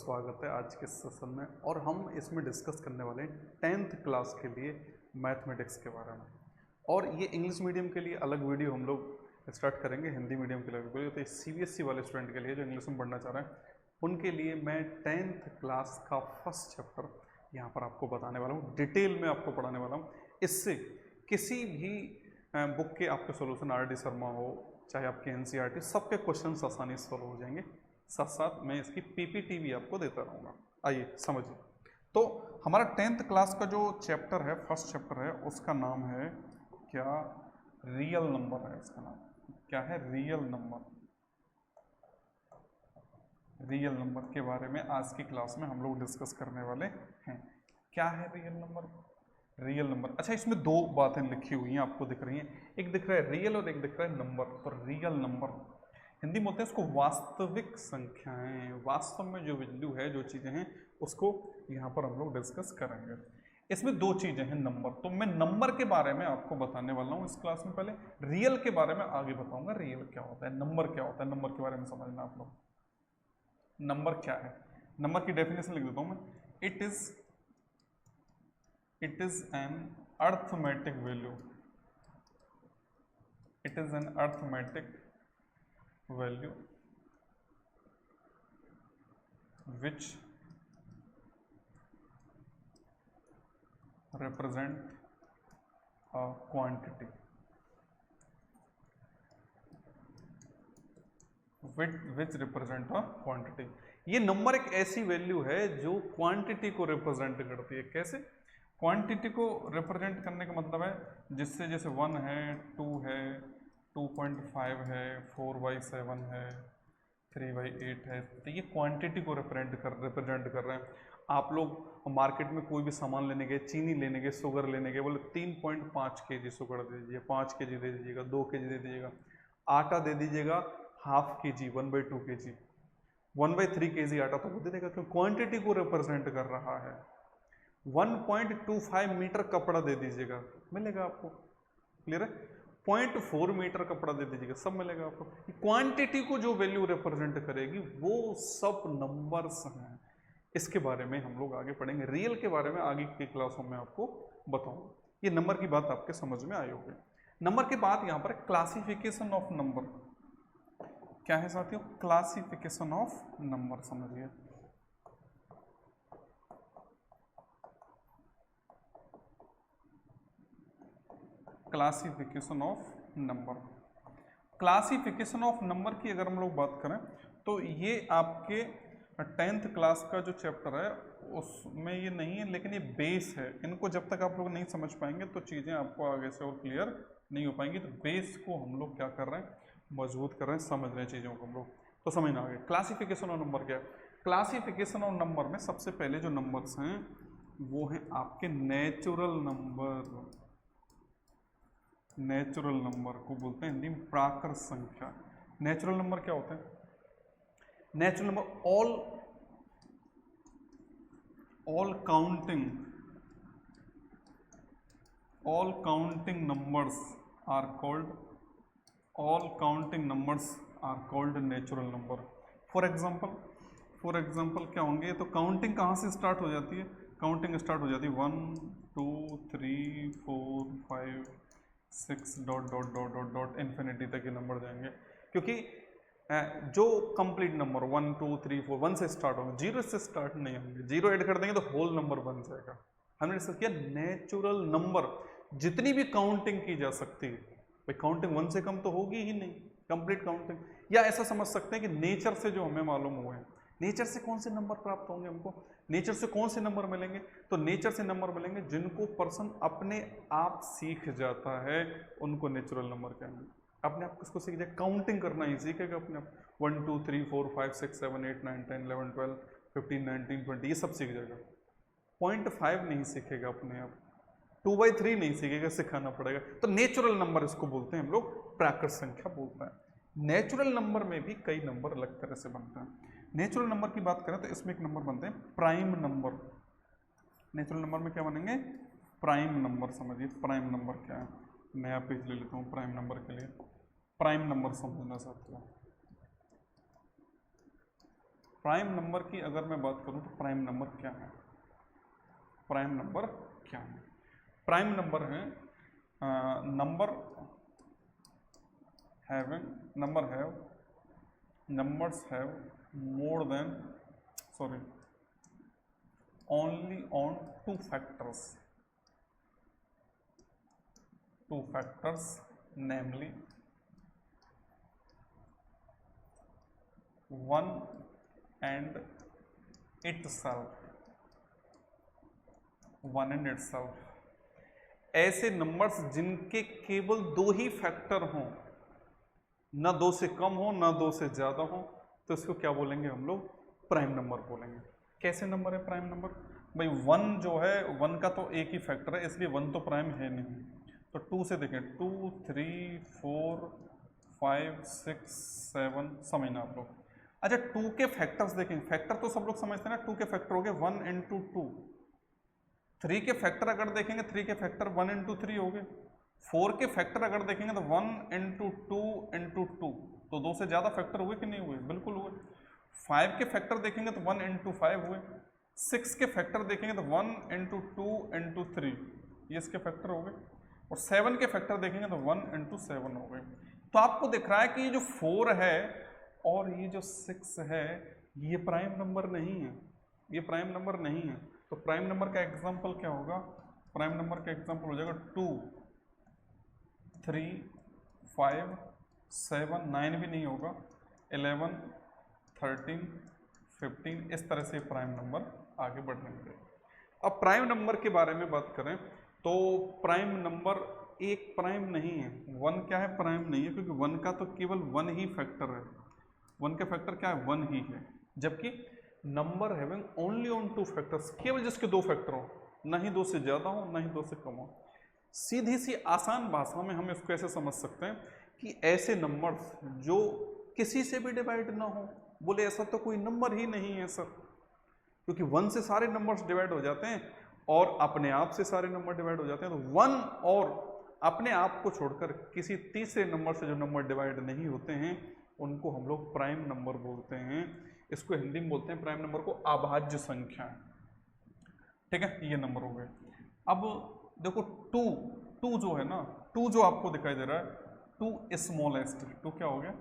स्वागत है आज के सेशन में। और हम इसमें डिस्कस करने वाले हैं 10th क्लास के लिए मैथमेटिक्स के बारे में। और ये इंग्लिश मीडियम के लिए अलग वीडियो हम लोग स्टार्ट करेंगे, हिंदी मीडियम के लिए वीडियो। तो CBSE वाले स्टूडेंट के लिए जो इंग्लिश में पढ़ना चाह रहे हैं उनके लिए मैं 10th क्लास का फर्स्ट चैप्टर यहाँ पर आपको बताने वाला हूँ, डिटेल में आपको पढ़ाने वाला हूँ। इससे किसी भी बुक के आपके सोल्यूशन RD शर्मा हो, चाहे आपके NCERT, सबके क्वेश्चन आसानी से सॉल्व हो जाएंगे। साथ साथ मैं इसकी PPT भी आपको देता रहूँगा। आइए समझिए। तो हमारा 10th क्लास का जो चैप्टर है, फर्स्ट चैप्टर है, उसका नाम है क्या? रियल नंबर है। इसका नाम क्या है? Real number. रियल नंबर के बारे में आज की क्लास में हम लोग डिस्कस करने वाले हैं। क्या है रियल नंबर? रियल नंबर, अच्छा, इसमें दो बातें लिखी हुई हैं, आपको दिख रही हैं। एक दिख रहा है रियल और एक दिख रहा है नंबर। तो रियल नंबर हिंदी में बोलते हैं इसको वास्तविक संख्याएं। वास्तव में जो वैल्यू है, जो चीज़ें हैं, उसको यहाँ पर हम लोग डिस्कस करेंगे। इसमें दो चीज़ें हैं नंबर। तो मैं नंबर के बारे में आपको बताने वाला हूँ इस क्लास में। पहले रियल के बारे में आगे बताऊंगा, रियल क्या होता है, नंबर क्या होता है। नंबर के बारे में समझना आप लोग। नंबर क्या है? नंबर की डेफिनेशन लिख देता हूँ मैं। It is an arithmetic value. It is an arithmetic value which represent a quantity which represent a quantity। ये नंबर एक ऐसी वैल्यू है जो क्वांटिटी को रिप्रेजेंट करती है। कैसे? क्वांटिटी को रिप्रेजेंट करने का मतलब है जिससे, जैसे 1 है, 2 है, 2.5 है, 4/7 है, 3/8 है। तो ये क्वांटिटी को रिप्रेजेंट कर रहे हैं। आप लोग मार्केट में कोई भी सामान लेने गए, चीनी लेने गए, शुगर लेने गए, बोले 3.5 kg शुगर दे दीजिए, 5 kg दे दीजिएगा, 2 kg दे दीजिएगा। आटा दे दीजिएगा ½ kg, 1/2 kg, 1/3 kg आटा तो वो दे देगा, क्योंकि क्वांटिटी को रिप्रेजेंट कर रहा है। 1.25 मीटर कपड़ा दे दीजिएगा, मिलेगा आपको। क्लियर है? 0.4 मीटर कपड़ा दे दीजिएगा, सब मिलेगा आपको। क्वांटिटी को जो वैल्यू रिप्रेजेंट करेगी वो सब नंबर्स हैं। इसके बारे में हम लोग आगे पढ़ेंगे। रियल के बारे में आगे की क्लासों में आपको बताऊंगा। ये नंबर की बात आपके समझ में आई होगी। नंबर के बाद यहाँ पर क्लासिफिकेशन ऑफ नंबर। क्या है साथियों? Classification of number. समझिए, classification of number. Classification of number की अगर हम लोग बात करें तो ये आपके 10th क्लास का जो चैप्टर है उसमें ये नहीं है, लेकिन ये बेस है। इनको जब तक आप लोग नहीं समझ पाएंगे तो चीज़ें आपको आगे से और क्लियर नहीं हो पाएंगी। तो बेस को हम लोग क्या कर रहे हैं? मजबूत कर रहे हैं, समझ रहे हैं चीज़ों को हम लोग। तो समझना आगे क्लासिफिकेशन ऑफ नंबर क्या है। क्लासिफिकेशन ऑफ नंबर में सबसे पहले जो नंबर्स हैं वो हैं आपके नेचुरल नंबर। नेचुरल नंबर को बोलते हैं हिंदी में प्राकृत संख्या। नेचुरल नंबर क्या होते हैं? Natural number all counting numbers are called natural number। For example क्या होंगे? तो काउंटिंग कहाँ से स्टार्ट हो जाती है? काउंटिंग स्टार्ट हो जाती है 1 2 3 4 5 6 dot dot dot dot dot infinity तक ये नंबर जाएंगे। क्योंकि जो कंप्लीट नंबर 1 2 3 4 1 से स्टार्ट होंगे, 0 से स्टार्ट नहीं होंगे। 0 ऐड कर देंगे तो होल नंबर बन जाएगा। हमने डिस्कस किया नेचुरल नंबर जितनी भी काउंटिंग की जा सकती है। भाई काउंटिंग 1 से कम तो होगी ही नहीं, कंप्लीट काउंटिंग। या ऐसा समझ सकते हैं कि नेचर से जो हमें मालूम हुए हैं, नेचर से कौन से नंबर प्राप्त होंगे हमको, नेचर से कौन से नंबर मिलेंगे? तो नेचर से नंबर मिलेंगे जिनको पर्सन अपने आप सीख जाता है, उनको नेचुरल नंबर कहेंगे। अपने आप किसको सीख जाए? काउंटिंग करना ही सीखेगा अपने आप। 1 2 3 4 5 6 7 8 9 10 11 12 15 19 20 ये सब सीख जाएगा। 0.5 नहीं सीखेगा अपने आप, 2/3 नहीं सीखेगा, सिखाना पड़ेगा। तो नेचुरल नंबर इसको बोलते हैं हम लोग, प्राकृत संख्या बोलते हैं। नेचुरल नंबर में भी कई नंबर अलग तरह से बनते हैं। नेचुरल नंबर की बात करें तो इसमें एक नंबर बनते हैं प्राइम नंबर। नेचुरल नंबर में क्या बनेंगे? Prime number. समझिए प्राइम नंबर क्या है। नया पेज ले लेता हूँ प्राइम नंबर के लिए। प्राइम नंबर समझना चाहते हो? प्राइम नंबर की अगर मैं बात करूं तो प्राइम नंबर क्या है? प्राइम नंबर क्या है? प्राइम नंबर है number numbers have more than only on two factors, namely 1 and itself, ऐसे नंबर्स जिनके केवल दो ही फैक्टर हों, ना दो से कम हो ना दो से ज़्यादा हो, तो इसको क्या बोलेंगे हम लोग? प्राइम नंबर बोलेंगे। कैसे नंबर है प्राइम नंबर? भाई 1 जो है, 1 का तो एक ही फैक्टर है, इसलिए 1 तो प्राइम है नहीं। तो 2 से देखें, 2 3 4 5 6 7, समझना आप लोग। अच्छा 2 के फैक्टर्स देखें, फैक्टर तो सब लोग समझते हैं ना, 2 के फैक्टर हो गए 1 इंटू 2। 3 के फैक्टर अगर देखेंगे, 3 के फैक्टर 1 इंटू 3 हो गए। 4 के फैक्टर अगर देखेंगे तो 1 इंटू 2 इंटू 2, तो 2 से ज़्यादा फैक्टर हुए कि नहीं हुए? बिल्कुल हुए। 5 के फैक्टर देखेंगे तो 1 इंटू 5 हुए। 6 के फैक्टर देखेंगे तो 1 इंटू 2 इंटू 3, ये इसके फैक्टर हो गए। और 7 के फैक्टर देखेंगे तो 1 इंटू 7 हो गए। तो आपको दिख रहा है कि ये जो 4 है और ये जो 6 है, ये प्राइम नंबर नहीं है, ये प्राइम नंबर नहीं है। तो प्राइम नंबर का एग्जाम्पल क्या होगा? प्राइम नंबर का एग्जाम्पल हो जाएगा 2 3 5 7, 9 भी नहीं होगा, 11 13 15, इस तरह से प्राइम नंबर आगे बढ़ेंगे। अब प्राइम नंबर के बारे में बात करें तो प्राइम नंबर एक प्राइम नहीं है। 1 क्या है? प्राइम नहीं है, क्योंकि 1 का तो केवल 1 ही फैक्टर है। 1 का फैक्टर क्या है? 1 ही है। जबकि number having only on 2 factors, केवल जिसके 2 फैक्टर हो, ना ही 2 से ज़्यादा हो ना ही 2 से कम हो। सीधी सी आसान भाषा में हम इसको ऐसे समझ सकते हैं कि ऐसे नंबर्स जो किसी से भी डिवाइड ना हो। बोले ऐसा तो कोई नंबर ही नहीं है सर, क्योंकि 1 से सारे नंबर्स डिवाइड हो जाते हैं और अपने आप से सारे नंबर डिवाइड हो जाते हैं। तो 1 और अपने आप को छोड़कर किसी तीसरे नंबर से जो नंबर डिवाइड नहीं होते हैं, उनको हम लोग प्राइम नंबर बोलते हैं। इसको हिंदी में बोलते हैं प्राइम नंबर को अभाज्य संख्या। ठीक है, ये नंबर हो गए। अब देखो 2 जो है ना, 2 जो आपको दिखाई दे रहा है, 2 स्मॉलेस्ट, 2 क्या हो गया?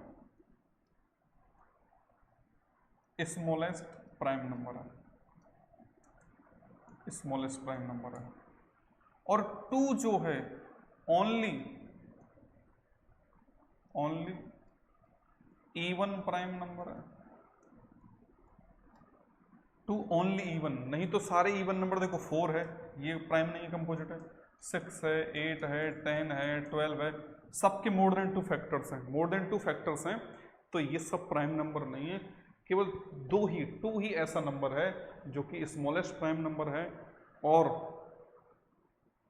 स्मॉलेस्ट प्राइम नंबर है, स्मॉलेस्ट प्राइम नंबर है। और 2 जो है ओनली इवन प्राइम नंबर है। 2 ओनली इवन, नहीं तो सारे इवन नंबर देखो 4 है, ये प्राइम नहीं है, कंपोजिट है। 6 है, 8 है, 10 है, 12 है, सबके मोर देन 2 फैक्टर्स हैं, मोर देन 2 फैक्टर्स हैं। तो ये सब प्राइम नंबर नहीं है, केवल 2 ही ऐसा नंबर है जो कि स्मॉलेस्ट प्राइम नंबर है और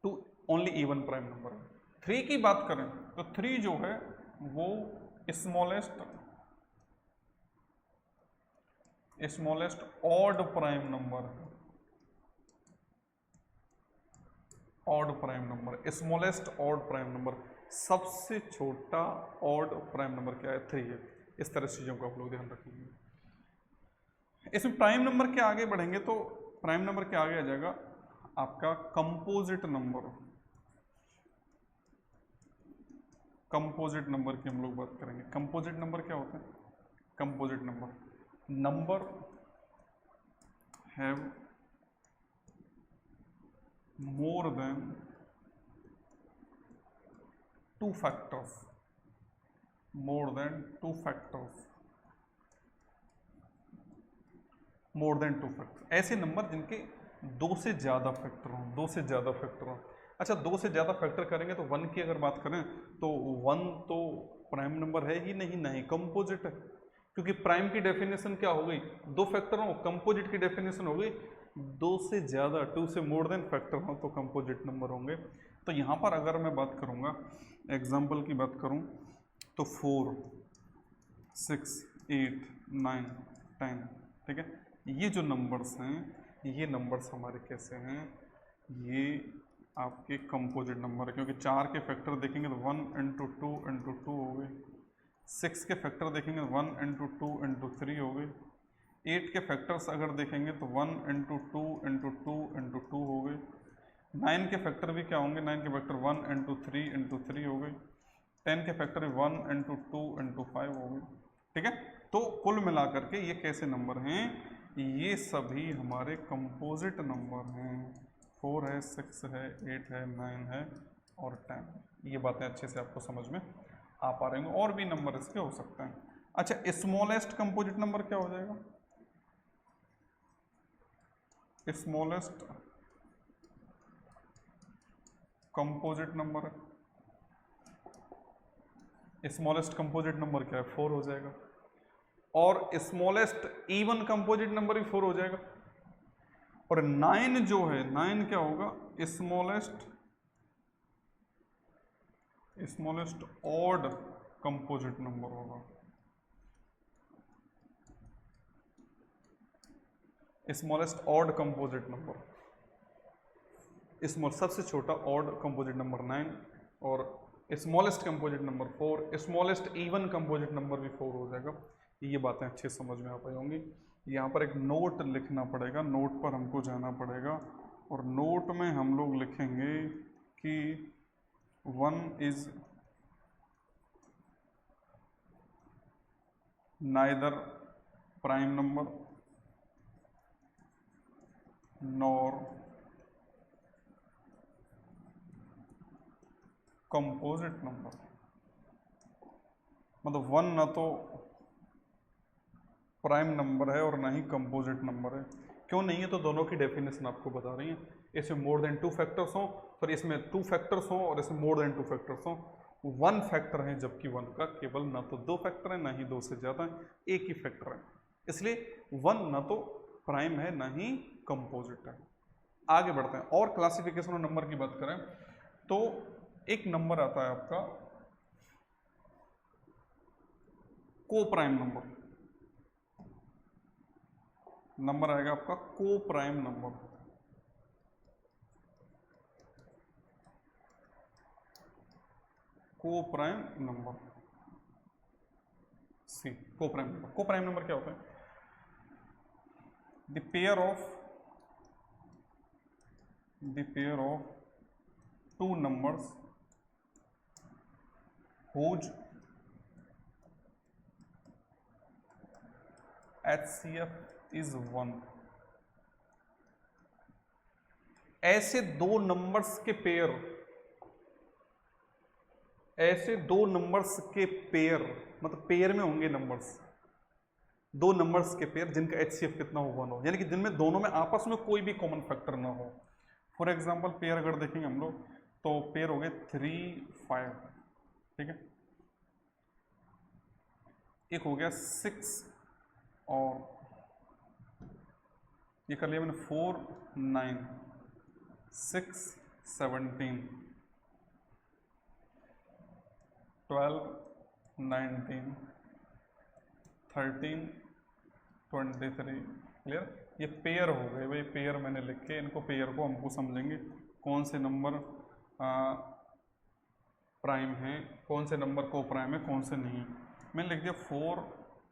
2 ओनली इवन प्राइम नंबर है। 3 की बात करें तो 3 जो है वो स्मॉलेस्ट ऑड प्राइम नंबर है। Odd prime number, smallest odd prime number, सबसे छोटा ऑड प्राइम नंबर क्या है? 3 है। इस तरह चीज़ों को आप लोग ध्यान रखेंगे। इसमें प्राइम नंबर के आगे बढ़ेंगे तो प्राइम नंबर के आगे आ जाएगा आपका कंपोजिट नंबर। कंपोजिट नंबर की हम लोग बात करेंगे। कंपोजिट नंबर क्या होता है? Composite number have more than 2 factors, more than 2 factors, more than 2 factor, ऐसे नंबर जिनके 2 से ज़्यादा फैक्टर हों, 2 से ज़्यादा फैक्टर हों। अच्छा 2 से ज़्यादा फैक्टर करेंगे तो 1 की अगर बात करें तो 1 तो प्राइम नंबर है ही नहीं कंपोजिट है, क्योंकि प्राइम की डेफिनेशन क्या हो गई? 2 फैक्टर हो। कंपोजिट की डेफिनेशन हो गई 2 से ज़्यादा, 2 से मोर देन फैक्टर हो तो कंपोजिट नंबर होंगे। तो यहाँ पर अगर मैं बात करूँगा, एग्जाम्पल की बात करूँ तो 4 6 8 9 10, ठीक है, ये जो नंबर्स हैं, ये नंबर्स हमारे कैसे हैं? ये आपके कंपोजिट नंबर है, क्योंकि 4 के फैक्टर देखेंगे तो 1 इंटू 2 इंटू 2 हो गए। 6 के फैक्टर देखेंगे 1 इंटू 2 इंटू 3 हो गए। 8 के फैक्टर्स अगर देखेंगे तो 1 into two into two into two हो गए। 9 के फैक्टर भी क्या होंगे, 9 के फैक्टर 1 इंटू थ्री हो गए। 10 के factor 1 into two into five हो गए। ठीक है, तो कुल मिलाकर के ये कैसे नंबर हैं, ये सभी हमारे कंपोजिट नंबर हैं। 4 है, 6 है, 8 है, 9 है और 10। ये बातें अच्छे से आपको समझ में आ पा रहे होंगे। और भी नंबर इसके हो सकते हैं। अच्छा, स्मॉलेस्ट कंपोजिट नंबर क्या हो जाएगा, स्मॉलेस्ट कंपोजिट नंबर है, स्मॉलेस्ट कंपोजिट नंबर क्या है, 4 हो जाएगा। और स्मॉलेस्ट इवन कंपोजिट नंबर भी 4 हो जाएगा। और 9 जो है, 9 क्या होगा, स्मॉलेस्ट ऑड कंपोजिट नंबर होगा। Smallest odd composite number, small सबसे छोटा ऑड कंपोजिट नंबर 9 और smallest composite number 4, smallest even composite number भी 4 हो जाएगा। ये बातें अच्छे समझ में आ पाई होंगी। यहाँ पर एक नोट लिखना पड़ेगा, नोट पर हमको जाना पड़ेगा और नोट में हम लोग लिखेंगे कि 1 is neither prime number nor composite number. मतलब 1 ना तो प्राइम नंबर है और ना ही कंपोजिट नंबर है। क्यों नहीं है, तो दोनों की डेफिनेशन आपको बता रही है। इसमें मोर देन 2 फैक्टर्स हों, फिर इसमें 2 फैक्टर्स हों और इसमें मोर देन 2 फैक्टर्स हों। 1 फैक्टर है, जबकि 1 का केवल ना तो 2 फैक्टर है ना ही 2 से ज़्यादा है, एक ही फैक्टर है। इसलिए 1 ना तो प्राइम है ना ही कंपोजिट है। आगे बढ़ते हैं और क्लासिफिकेशन और नंबर की बात करें तो एक नंबर आता है आपका को प्राइम नंबर, नंबर आएगा आपका को प्राइम नंबर। को प्राइम नंबर सी, को प्राइम नंबर। को प्राइम नंबर क्या होता है, the pair of two numbers whose HCF is 1। ऐसे दो नंबर्स के पेयर, मतलब पेयर में होंगे नंबर्स, दो नंबर्स के पेयर जिनका HCF कितना हो, 1 हो, यानी कि जिनमें दोनों में आपस में कोई भी कॉमन फैक्टर ना हो। फॉर एग्जांपल पेयर अगर देखेंगे हम लोग तो पेयर हो गए 3, 5, ठीक है। एक हो गया 6 और ये कर लिया मैंने 4, 9, 6, 17, 12, 19, 13, 23। क्लियर, ये पेयर हो गए भाई, पेयर मैंने लिख के इनको, पेयर को हमको समझेंगे कौन से नंबर प्राइम हैं, कौन से नंबर को प्राइम है, कौन से नहीं। मैंने लिख दिया 4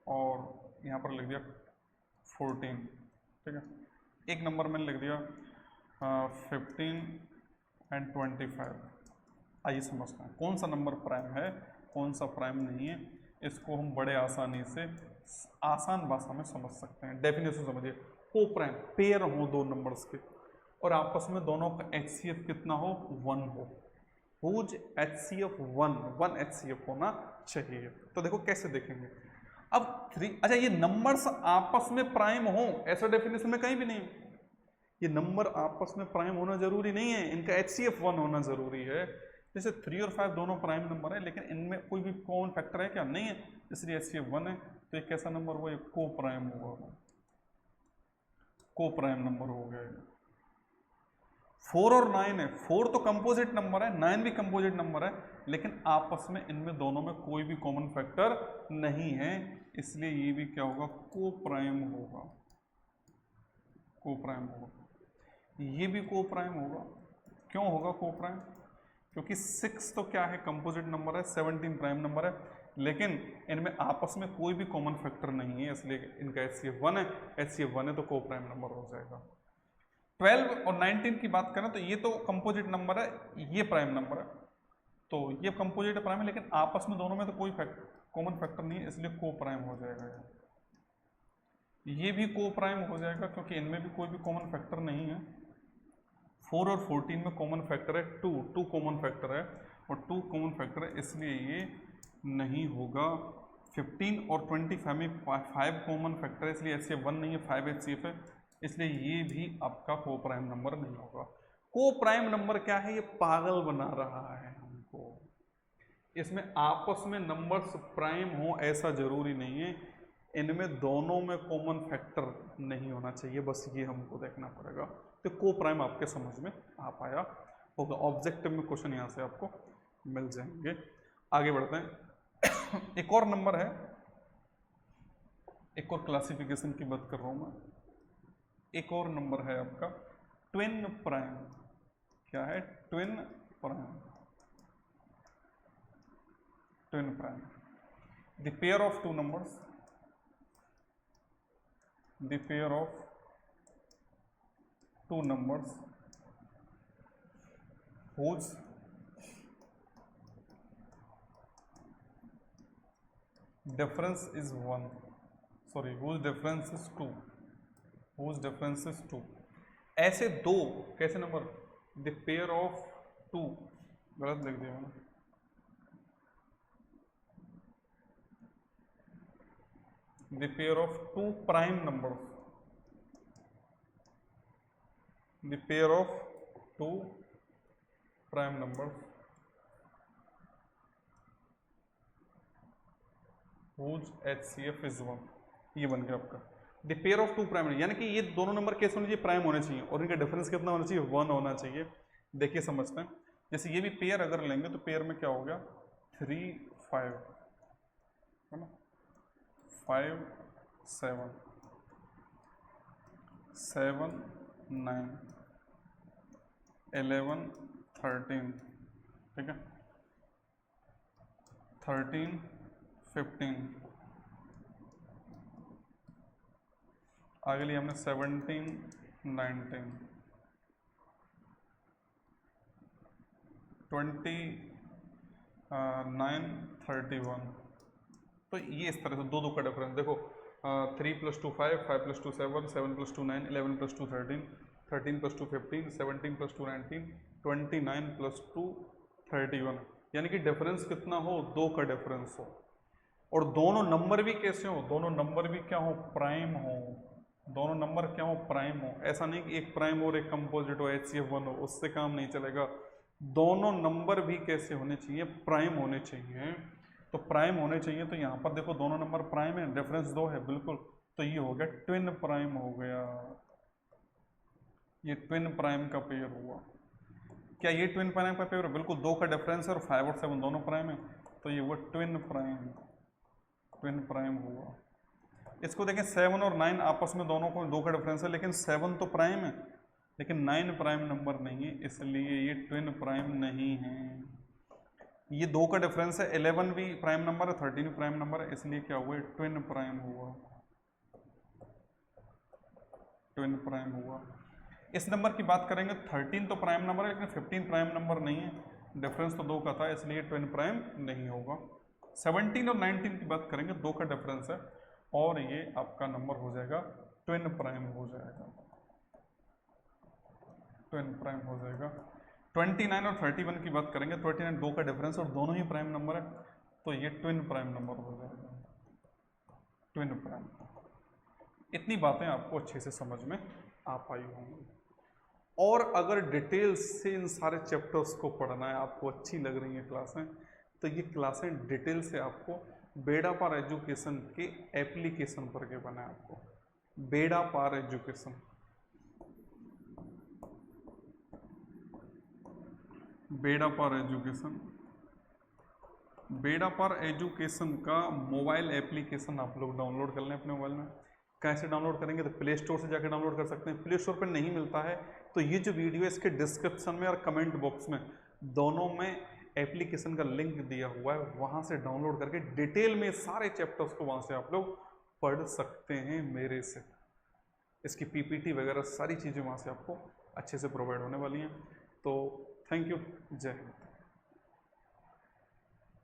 और यहाँ पर लिख दिया 14, ठीक है। एक नंबर मैंने लिख दिया 15 एंड 25। आइए समझते हैं कौन सा नंबर प्राइम है, कौन सा प्राइम नहीं है। इसको हम बड़े आसानी से आसान भाषा में समझ सकते हैं। डेफिनेशन समझिए, को प्राइम पेयर हो दो नंबर्स के और आपस में दोनों का HCF कितना हो, 1 हो। हुज HCF 1 HCF होना चाहिए। तो देखो कैसे देखेंगे अब 3। अच्छा, ये नंबर्स आपस में प्राइम हो ऐसा डेफिनेशन में कहीं भी नहीं। ये नंबर आपस में प्राइम होना जरूरी नहीं है, इनका HCF 1 होना जरूरी है। जैसे 3 और 5 दोनों प्राइम नंबर है लेकिन इनमें कोई भी कॉमन फैक्टर है क्या, नहीं है, इसलिए HCF 1 है। तो ये कैसा नंबर हुआ, ये को प्राइम होगा, को प्राइम नंबर हो गया। 4 और 9 है, 4 तो कंपोजिट नंबर है, 9 भी कंपोजिट नंबर है, लेकिन आपस में इनमें दोनों में कोई भी कॉमन फैक्टर नहीं है, इसलिए ये भी क्या होगा, को प्राइम होगा, को प्राइम होगा। ये भी को प्राइम होगा। क्यों होगा को प्राइम, क्योंकि 6 तो क्या है, कंपोजिट नंबर है, 17 प्राइम नंबर है, लेकिन इनमें आपस में कोई भी कॉमन फैक्टर नहीं है, इसलिए इनका HCF 1 है, HCF 1 है तो को प्राइम नंबर हो जाएगा। 12 और 19 की बात करें तो ये तो कंपोजिट नंबर है, ये प्राइम नंबर है, तो ये कंपोजिट प्राइम है, लेकिन आपस में दोनों में तो कोई कॉमन फैक्टर नहीं है, इसलिए को प्राइम हो जाएगा। ये भी को प्राइम हो जाएगा क्योंकि इनमें भी कोई भी कॉमन फैक्टर नहीं है। 4 और 14 में कॉमन फैक्टर है 2 कॉमन फैक्टर है, और 2 कॉमन फैक्टर है, इसलिए ये नहीं होगा। 15 और 25 में 5 कॉमन फैक्टर है, इसलिए HCF 1 नहीं है, 5 HCF है, इसलिए ये भी आपका को प्राइम नंबर नहीं होगा। को प्राइम नंबर क्या है? ये पागल बना रहा है हमको। इसमें आपस में नंबर्स प्राइम हो ऐसा जरूरी नहीं है, इनमें दोनों में कॉमन फैक्टर नहीं होना चाहिए, बस ये हमको देखना पड़ेगा। तो को प्राइम आपके समझ में आ पाया होगा। ऑब्जेक्टिव में क्वेश्चन यहाँ से आपको मिल जाएंगे। आगे बढ़ते हैं। एक और नंबर है, एक और क्लासिफिकेशन की बात कर रहा हूँ मैं। एक और नंबर है आपका ट्विन प्राइम। क्या है? Twin prime. Twin prime, the pair of two numbers, the pair of two numbers whose difference is 1, sorry, whose difference is 2, whose difference is 2। ऐसे दो कैसे number? the pair of two, गलत लिख दिया मैंने, the pair of two prime numbers, the pair of two prime numbers whose HCF is 1। ये बन गया आपका the pair of two prime, यानी कि ये दोनों नंबर कैसे होने चाहिए? प्राइम होने चाहिए, और इनका डिफरेंस कितना होना चाहिए? 1 होना चाहिए। देखिए समझते हैं। जैसे ये भी पेयर अगर लेंगे तो पेयर में क्या हो गया? 3 5 है ना, 5 7 7 9 11 13, ठीक है, 13 15, आगे लिए हमने 17 19 29 31। तो ये इस तरह से दो का डिफरेंस देखो, 3 + 2 5, 5 + 2 7, 7 + 2 9, 11 + 2 13, 13 + 2 15, 17 + 2 19, 29 + 2 31। यानी कि डिफरेंस कितना हो? 2 का डिफरेंस हो, और दोनों नंबर भी कैसे हो? दोनों नंबर भी क्या हो? प्राइम हो। दोनों नंबर क्या हो? प्राइम हो। ऐसा नहीं कि एक प्राइम और एक कंपोजिट हो, HCF 1 हो, उससे काम नहीं चलेगा। दोनों नंबर भी कैसे होने चाहिए? प्राइम होने चाहिए। तो प्राइम होने चाहिए, तो यहाँ पर देखो दोनों नंबर प्राइम है, डिफरेंस 2 है, बिल्कुल, तो ये हो गया ट्विन प्राइम हो गया। ये ट्विन प्राइम का पेयर हुआ। क्या ये ट्विन प्राइम का पेयर? बिल्कुल, 2 का डिफरेंस है और 5 और 7 दोनों प्राइम है, तो ये हुआ ट्विन प्राइम। ट्विन प्राइम हुआ। इसको देखें, 7 और 9 आपस में दोनों को 2 का डिफरेंस है, लेकिन 7 तो प्राइम है, लेकिन 9 प्राइम नंबर नहीं है, इसलिए ये ट्विन प्राइम नहीं है। ये 2 का डिफरेंस है, 11 भी प्राइम नंबर है, 13 भी प्राइम नंबर है, इसलिए क्या हुआ? ट्विन प्राइम हुआ। ट्विन प्राइम हुआ। इस नंबर की बात करेंगे, 13 तो प्राइम नंबर है, लेकिन 15 प्राइम नंबर नहीं है, डिफरेंस तो 2 का था, इसलिए ट्विन प्राइम नहीं होगा। 17 और 19 की बात करेंगे, 2 का डिफरेंस है, और ये आपका नंबर हो जाएगा ट्विन प्राइम हो जाएगा। ट्विन प्राइम हो जाएगा। 29 और 31 की बात करेंगे, 29 2 का डिफरेंस और दोनों ही प्राइम नंबर है, तो ये ट्विन प्राइम नंबर हो जाएगा। Twin prime. इतनी बातें आपको अच्छे से समझ में आ पाई होंगी। और अगर डिटेल्स से इन सारे चैप्टर्स को पढ़ना है, आपको अच्छी लग रही हैं क्लासें, तो ये क्लासें डिटेल से आपको बेड़ा पार एजुकेशन के एप्लीकेशन पर के बना है। आपको बेड़ा पार एजुकेशन, बेड़ा पार एजुकेशन, बेड़ा पार एजुकेशन का मोबाइल एप्लीकेशन आप लोग डाउनलोड कर लें अपने मोबाइल में। कैसे डाउनलोड करेंगे? तो प्ले स्टोर से जाकर डाउनलोड कर सकते हैं। प्ले स्टोर पर नहीं मिलता है तो ये जो वीडियो है इसके डिस्क्रिप्शन में और कमेंट बॉक्स में दोनों में एप्लीकेशन का लिंक दिया हुआ है, वहाँ से डाउनलोड करके डिटेल में सारे चैप्टर्स को वहाँ से आप लोग पढ़ सकते हैं मेरे से। इसकी पीपीटी वगैरह सारी चीज़ें वहाँ से आपको अच्छे से प्रोवाइड होने वाली हैं। तो थैंक यू, जय हिंद।